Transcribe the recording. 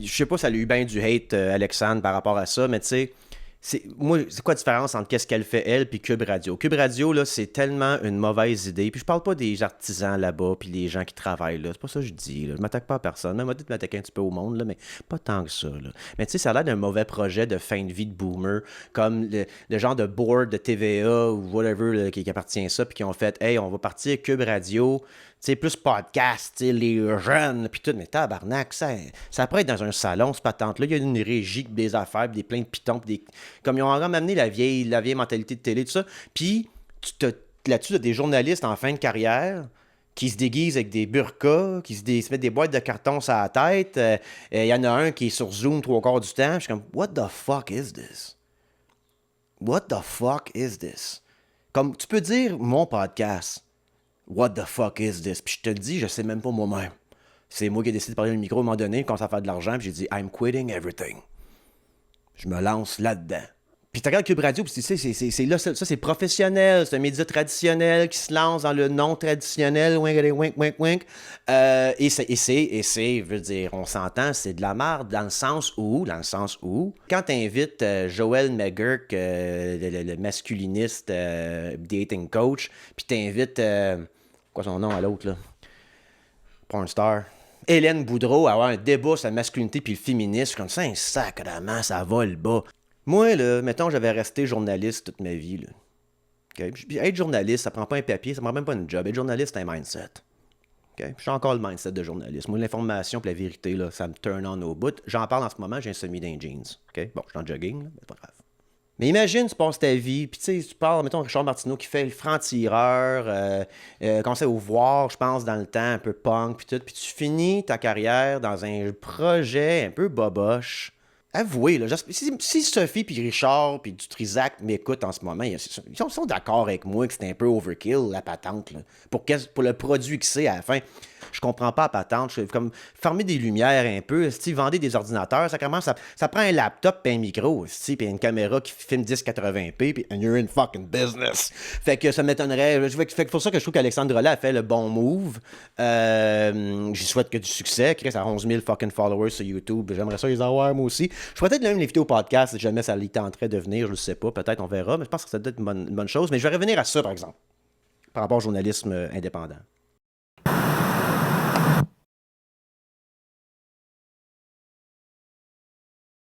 je sais pas, ça a eu bien du hate, Alexandre, par rapport à ça, mais tu sais, c'est quoi la différence entre qu'est-ce qu'elle fait, elle, puis Cube Radio? Cube Radio, là, c'est tellement une mauvaise idée. Puis je parle pas des artisans là-bas, puis les gens qui travaillent là. C'est pas ça que je dis, là. Je m'attaque pas à personne. Même moi, peut-être m'attaquer un petit peu au monde, là, mais pas tant que ça, là. Mais tu sais, ça a l'air d'un mauvais projet de fin de vie de boomer, comme le genre de board de TVA ou whatever là, qui appartient à ça, puis qui ont fait, hey, on va partir Cube Radio. Tu sais, plus podcast, tu sais, les jeunes, puis tout, mais tabarnak, ça pourrait être dans un salon, cette patente-là. Il y a une régie, des affaires, puis des plein de pitons, puis des... Comme ils ont encore amené la vieille mentalité de télé, tout ça. Puis, là-dessus, tu as des journalistes en fin de carrière qui se déguisent avec des burkas, se mettent des boîtes de carton sur la tête. Il y en a un qui est sur Zoom 3/4 du temps. Je suis comme, what the fuck is this? What the fuck is this? Comme, tu peux dire mon podcast. What the fuck is this? Puis je te le dis, je sais même pas moi-même. C'est moi qui ai décidé de parler dans le micro à un moment donné, quand ça fait de l'argent, puis j'ai dit, I'm quitting everything. Je me lance là-dedans. Puis tu regardes Cube Radio, puis tu sais, c'est là, ça c'est professionnel, c'est un média traditionnel qui se lance dans le non traditionnel, wink, wink, wink, wink. Je veux dire, on s'entend, c'est de la merde dans le sens où, quand t'invites Joel McGurk, le masculiniste dating coach, puis t'invites, quoi son nom à l'autre, là? Pornstar. Hélène Boudreau à avoir un débat sur la masculinité puis le féminisme, comme ça, un sacrement, ça va le bas. Moi, là, mettons, j'avais resté journaliste toute ma vie, là. Okay? Puis être journaliste, ça prend pas un papier, ça prend même pas une job. Être journaliste, c'est un mindset. Okay? J'ai encore le mindset de journaliste. Moi, l'information et la vérité, là, ça me turn on au bout. J'en parle en ce moment, j'ai un semi dans jeans. Okay? Bon, je suis en jogging, là, mais c'est pas grave. Mais imagine, tu passes ta vie, puis tu sais, tu parles, mettons, Richard Martineau qui fait le franc-tireur, commençait au voir, je pense, dans le temps, un peu punk, puis tout, puis tu finis ta carrière dans un projet un peu boboche. Avouez, là, si Sophie puis Richard puis du Trisac m'écoutent en ce moment, ils sont d'accord avec moi que c'est un peu overkill, la patente, là, pour le produit que c'est à la fin. Je comprends pas la patente. Je suis comme fermer des lumières un peu. Si vendez des ordinateurs, ça prend un laptop et un micro, puis une caméra qui filme 1080p, puis and you're in fucking business. Fait que ça m'étonnerait. Fait que pour ça que je trouve qu'Alexandre Rollet a fait le bon move. J'y souhaite que du succès. Chris a 11 000 fucking followers sur YouTube. J'aimerais ça les avoir moi aussi. Je pourrais peut-être même l'inviter au podcast si jamais ça lui tenterait de venir. Je ne sais pas. Peut-être on verra. Mais je pense que ça doit être une bonne chose. Mais je vais revenir à ça, par exemple, par rapport au journalisme indépendant.